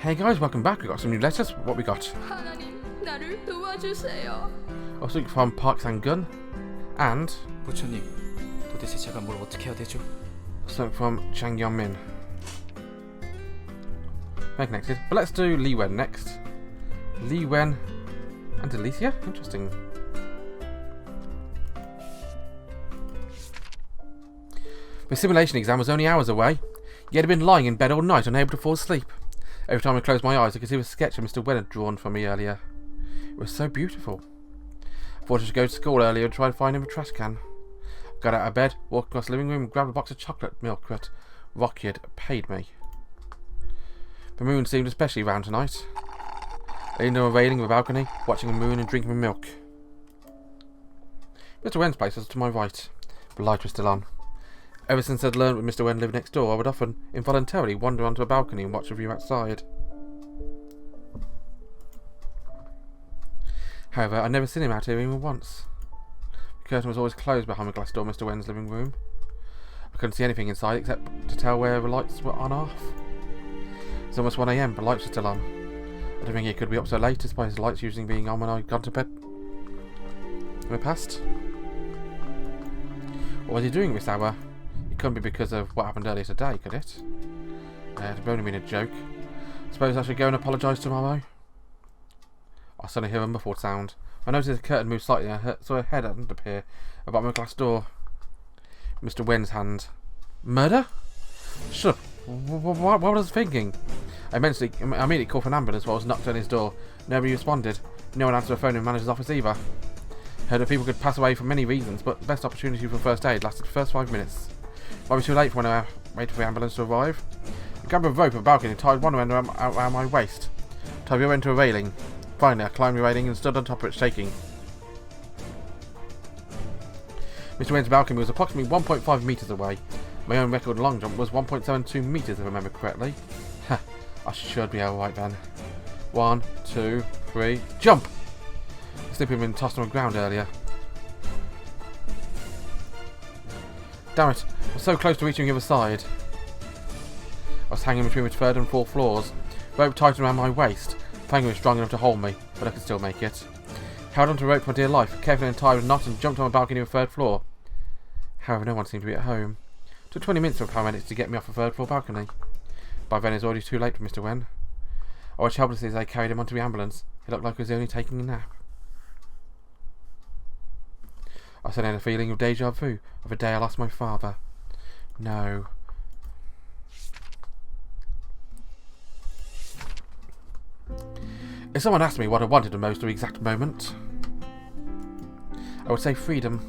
Hey guys, welcome back. We got some new letters. What we got? 하나님, 나를 도와주세요. Also from Park Sang-gun. And 부처님, 도대체 제가 뭘 어떻게 해야 되죠? something from Chang Yong-min. They're connected. But let's do Li Wen next. Li Wen and Alicia? Interesting. The simulation exam was only hours away, yet I'd been lying in bed all night, unable to fall asleep. Every time I closed my eyes, I could see the sketch Mr. Wen had drawn for me earlier. It was so beautiful. I thought I should go to school earlier and try to find him a trash can. I got out of bed, walked across the living room, and grabbed a box of chocolate milk that Rocky had paid me. The moon seemed especially round tonight. I leaned on a railing of the balcony, watching the moon and drinking the milk. Mr. Wen's place was to my right. The light was still on. Ever since I'd learned that Mr. Wen lived next door, I would often, involuntarily, wander onto a balcony and watch the view outside. However, I'd never seen him out here even once. The curtain was always closed behind the glass door of Mr. Wen's living room. I couldn't see anything inside except to tell where the lights were on or off. It's almost 1 AM, but the lights were still on. I don't think he could be up so late, despite his lights usually being on when I'd gone to bed in the past. What was he doing this hour? It couldn't be because of what happened earlier today, could it? It had only been a joke. Suppose I should go and apologise tomorrow? I suddenly hear a muffled sound. I noticed the curtain moved slightly and I saw a head appear about my glass door. Mr. Wen's hand. Murder? Shut up. What was I thinking? I immediately called for an ambulance while I was knocked on his door. Nobody responded. No one answered the phone in the manager's office either. Heard that people could pass away for many reasons, but the best opportunity for first aid lasted the first 5 minutes. Might be too late for when I waited for the ambulance to arrive. I grabbed a rope at the balcony and tied one end around my waist. Tied the other end to a railing. Finally, I climbed the railing and stood on top of it, shaking. Mr. Wen's balcony was approximately 1.5 metres away. My own record long jump was 1.72 metres, if I remember correctly. Ha! I should be alright then. 1, 2, 3, jump! I slipped him and tossed him on the ground earlier. Damn it! I was so close to reaching the other side. I was hanging between the third and fourth floors. The rope tightened around my waist. The planking was strong enough to hold me, but I could still make it. Held onto the rope for dear life, carefully untied a knot and jumped on the balcony of the third floor. However, no one seemed to be at home. It took 20 minutes for paramedics to get me off the third floor balcony. By then it was already too late for Mr. Wen. I watched helplessly as they carried him onto the ambulance. He looked like he was only taking a nap. I suddenly had a feeling of deja vu of the day I lost my father. No. If someone asked me what I wanted the most at the exact moment, I would say freedom.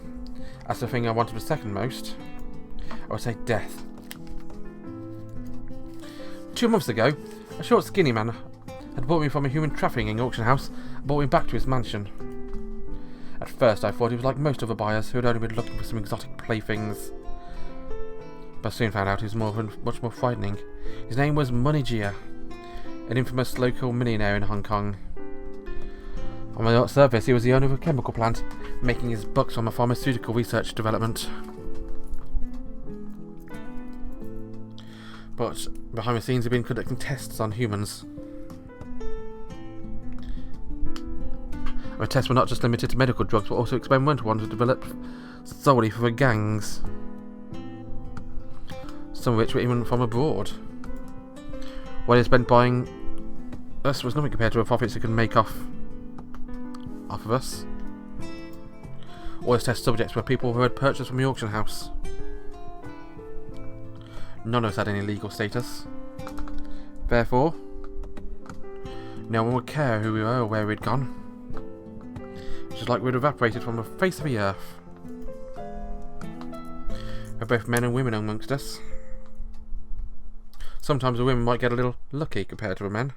As the thing I wanted the second most, I would say death. 2 months ago, a short skinny man had brought me from a human trafficking auction house and brought me back to his mansion. At first I thought he was like most other buyers who had only been looking for some exotic playthings. But I soon found out he was much more frightening. His name was Money Jia, an infamous local millionaire in Hong Kong. On the surface, he was the owner of a chemical plant, making his bucks from a pharmaceutical research development. But behind the scenes, he'd been conducting tests on humans. The tests were not just limited to medical drugs, but also experimental ones were developed solely for the gangs. Some of which were even from abroad. What he spent buying us was nothing compared to the profits he could make off of us. All his test subjects were people who had purchased from the auction house. None of us had any legal status. Therefore, no one would care who we were or where we'd gone. Just like we'd evaporated from the face of the earth. There were both men and women amongst us. Sometimes the women might get a little lucky compared to the men.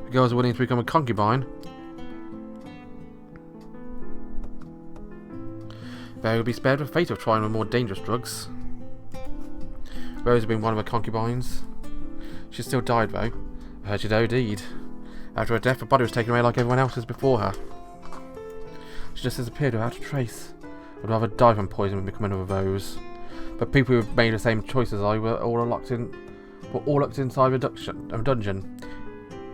The girls are willing to become a concubine. They would be spared the fate of trying with more dangerous drugs. Rose had been one of her concubines. She still died though. I heard she'd OD'd. After her death, her body was taken away like everyone else's before her. She just disappeared without a trace. I'd rather die from poison than become another of those. But people who made the same choice as I were all locked inside a dungeon.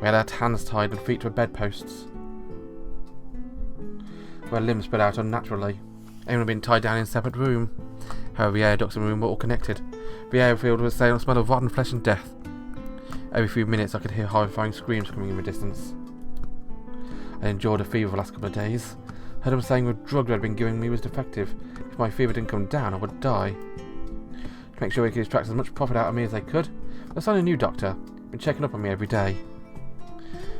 We had our hands tied and feet to bedposts. Where limbs spread out unnaturally. Everyone had been tied down in a separate room. However, the air ducts in the room were all connected. The air filled with a smell of rotten flesh and death. Every few minutes I could hear horrifying screams coming in the distance. I endured a fever the last couple of days. Heard them saying the drug they'd been giving me was defective. If my fever didn't come down, I would die. To make sure they could extract as much profit out of me as they could, I signed a new doctor. Been checking up on me every day.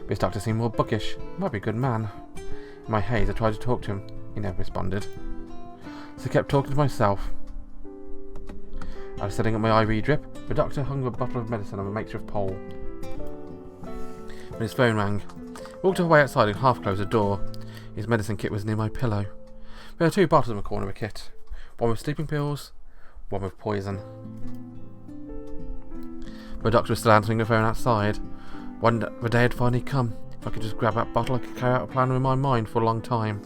This doctor seemed more bookish. Might be a good man. In my haze, I tried to talk to him. He never responded. So I kept talking to myself. I was setting up my IV drip. The doctor hung a bottle of medicine on a makeshift pole. When his phone rang, I walked away outside and half closed the door. His medicine kit was near my pillow. There were 2 bottles in the corner of the kit. One with sleeping pills, one with poison. The doctor was still answering the phone outside. The day had finally come. If I could just grab that bottle, I could carry out a plan in my mind for a long time.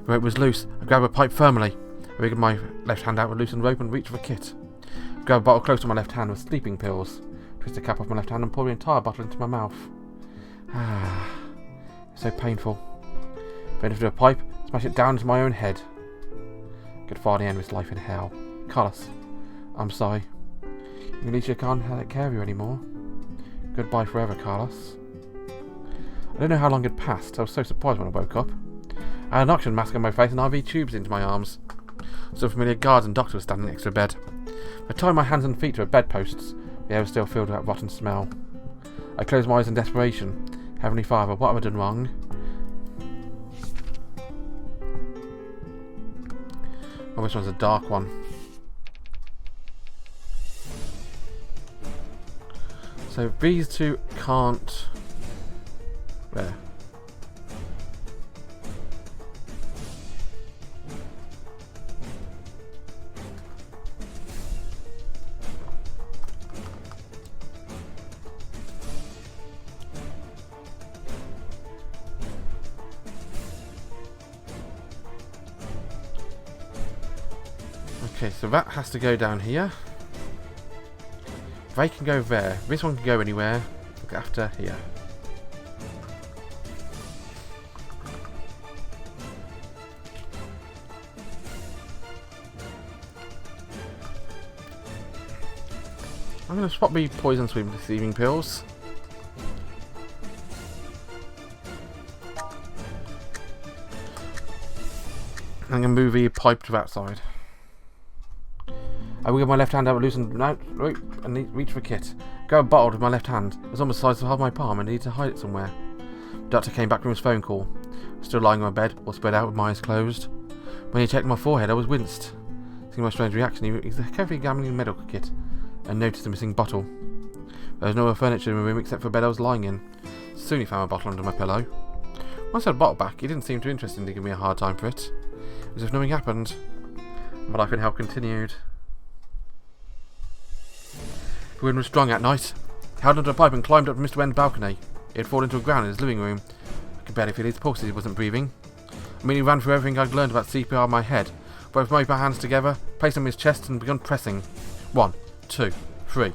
The rope was loose. I grabbed a pipe firmly. I wiggled my left hand out with a loosened rope and reached for the kit. I grabbed a bottle close to my left hand with sleeping pills. Twisted the cap off my left hand and poured the entire bottle into my mouth. Ah, it was so painful. Then lifted a pipe, smashed it down into my own head. I could finally end this life in hell. Carlos, I'm sorry. Alicia can't take care of you anymore. Goodbye forever, Carlos. I don't know how long had passed. I was so surprised when I woke up. I had an oxygen mask on my face and IV tubes into my arms. Some familiar guards and doctors were standing next to a bed. I tied my hands and feet to the bedposts. The air was still filled with that rotten smell. I closed my eyes in desperation. Heavenly Father, what have I done wrong? Oh, this one's a dark one. So these 2 can't... There. Okay, so that has to go down here. They can go there. This one can go anywhere. Look after here. I'm going to swap the poison sweep with sleeping pills. I'm going to move the pipe to that side. I wiggled my left hand out, loosened out, and reach for the kit. Grabbed a bottle with my left hand. It was almost the size of half my palm and needed to hide it somewhere. The doctor came back from his phone call. I was still lying on my bed, all spread out with my eyes closed. When he checked my forehead, I was winced. Seeing my strange reaction, he carefully examined the medical kit and noticed the missing bottle. There was no other furniture in the room except for the bed I was lying in. Soon he found my bottle under my pillow. Once I had the bottle back, he didn't seem too interested in giving me a hard time for it. As if nothing happened. My life in hell continued. The wind was strong at night. He held onto a pipe and climbed up to Mr. Wen's balcony. He had fallen into the ground in his living room. I could barely feel his pulses. He wasn't breathing. I mean, he ran through everything I'd learned about CPR in my head. Both my hands together, placed on his chest and begun pressing. 1, 2, 3. I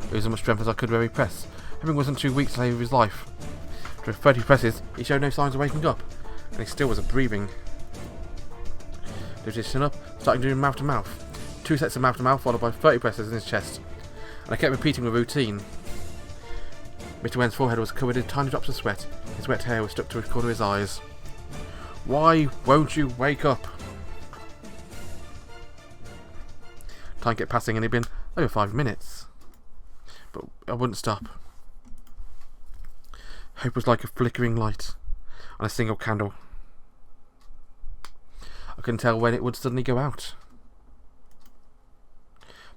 used as much strength as I could where he pressed. Everything wasn't too weak to save his life. After 30 presses, he showed no signs of waking up, and he still wasn't breathing. Lifted his chin up, starting doing mouth to mouth. 2 sets of mouth to mouth, followed by 30 presses in his chest. And I kept repeating the routine. Mr. Wen's forehead was covered in tiny drops of sweat. His wet hair was stuck to the corner of his eyes. Why won't you wake up? Time kept passing and it had been over 5 minutes. But I wouldn't stop. Hope was like a flickering light on a single candle. I couldn't tell when it would suddenly go out.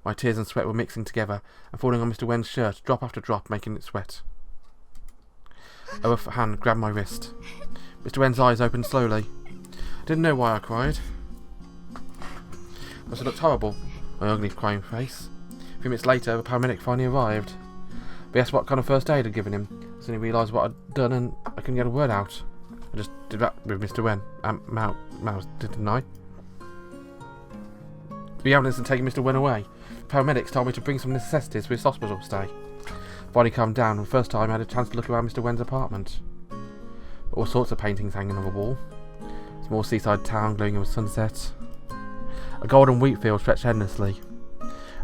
My tears and sweat were mixing together and falling on Mr. Wen's shirt, drop after drop, making it sweat. A rough hand grabbed my wrist. Mr. Wen's eyes opened slowly. I didn't know why I cried. Must have looked horrible, my ugly crying face. A few minutes later, the paramedic finally arrived. They asked what kind of first aid I'd given him. I suddenly realised what I'd done and I couldn't get a word out. I just did that with Mr. Wen. Mouse, didn't I? the ambulance and taking Mr. Wen away. Paramedics told me to bring some necessities for his hospital stay. Finally calmed down, and the first time I had a chance to look around Mr. Wen's apartment. All sorts of paintings hanging on the wall. Small seaside town glowing in the sunset. A golden wheat field stretched endlessly.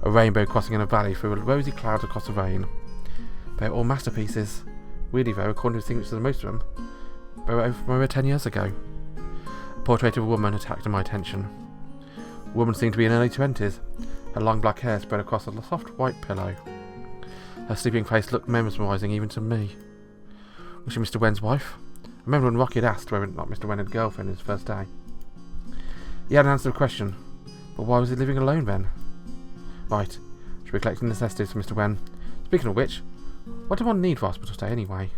A rainbow crossing in a valley through rosy clouds across the rain. They were all masterpieces. Weirdly though, according to the signatures of most of them, they were over 10 years ago. A portrait of a woman attracted my attention. The woman seemed to be in her early 20s. Her long black hair spread across a soft white pillow. Her sleeping face looked mesmerising even to me. Was she Mr. Wen's wife? I remember when Rocky had asked whether or not Mr. Wen had a girlfriend his first day. He hadn't answered the question, but why was he living alone then? Right, should be collecting necessities for Mr. Wen. Speaking of which, what did one need for hospital stay anyway?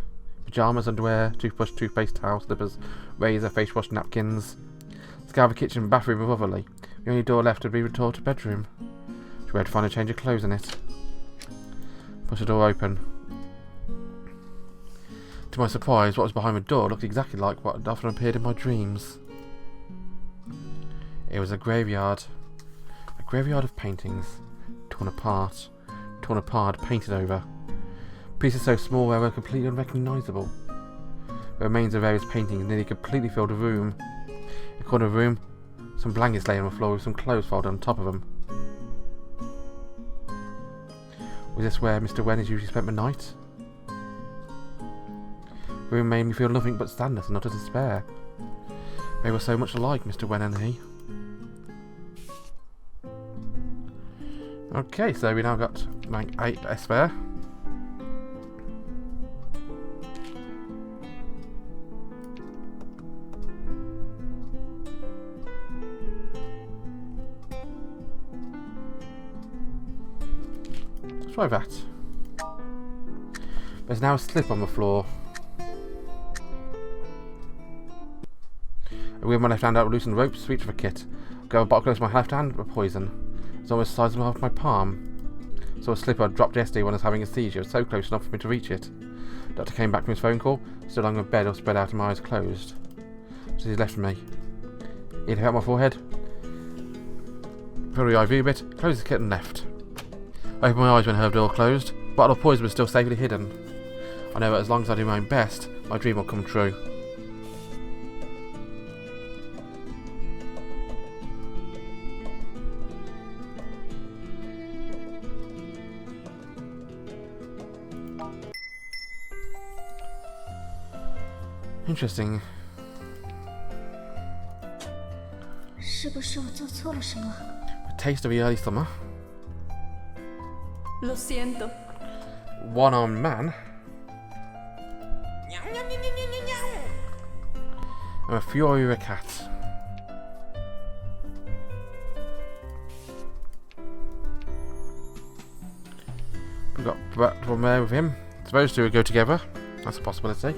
Pyjamas, underwear, toothbrush, toothpaste, towel, slippers, razor, face wash, napkins. Scoured the kitchen and bathroom thoroughly. The only door left would be the door to bedroom. Should we have to find a change of clothes in it? Push the door open. To my surprise, what was behind the door looked exactly like what had often appeared in my dreams. It was a graveyard. A graveyard of paintings. Torn apart, painted over. Pieces so small they were completely unrecognisable. The remains of various paintings nearly completely filled the room. In the corner of the room, some blankets lay on the floor with some clothes folded on top of them. Was this where Mr. Wen has usually spent the night? The room made me feel nothing but sadness and utter despair. They were so much alike, Mr. Wen and he. Okay, so we now got rank 8 S there. Let's try that. There's now a slip on the floor. I with my left hand out, loosen the ropes, reach for the kit. Go a bottle close to my left hand, a poison. It's almost the size of my palm. Saw a slipper dropped yesterday when I was having a seizure. It was so close enough for me to reach it. Doctor came back from his phone call, stood on the bed or spread out and my eyes closed. So he's left from me. He'd hit my forehead. Pulled the IV a bit, closed the kit and left. I opened my eyes when her door closed. The bottle of poison was still safely hidden. I know that as long as I do my best, my dream will come true. Interesting. 是不是我做错了什么？ A taste of the early summer. Lo siento. One-armed man. I'm a fury of a cat. We've got Brett one there with him. Those two would go together. That's a possibility.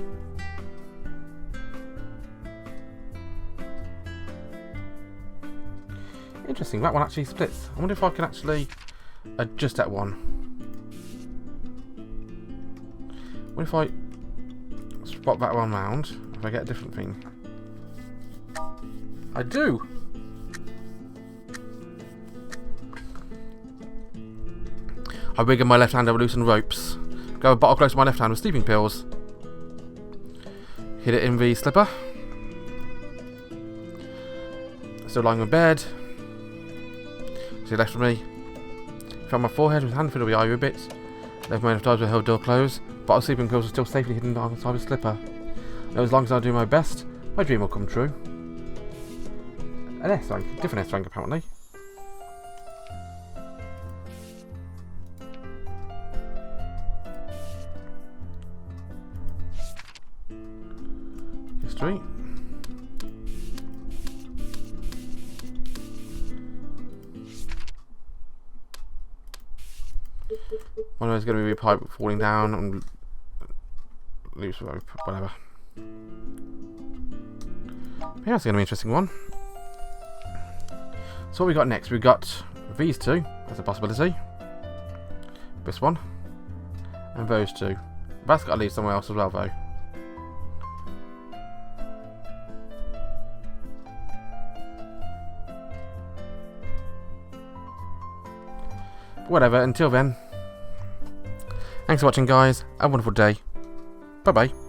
Interesting, that one actually splits. I wonder if I can actually adjust that one. What if I swap that one round? If I get a different thing. I do! I wiggle my left hand over loosen ropes. Go a bottle close to my left hand with sleeping pills. Hit it in the slipper. Still lying in bed. So he left with me. Found my forehead with hand filled with IV bits. Left my left eyes with the door closed. Bottle of sleeping pills was still safely hidden on the side of the slipper. And as long as I do my best, my dream will come true. An S rank, different S rank apparently. History. One of those is going to be a pipe falling down and loose rope, whatever. Yeah, that's going to be an interesting one. So what we got next? We've got these two, that's a possibility. This one. And those two. That's got to leave somewhere else as well though. whatever, until then. Thanks for watching, guys. Have a wonderful day. Bye-bye.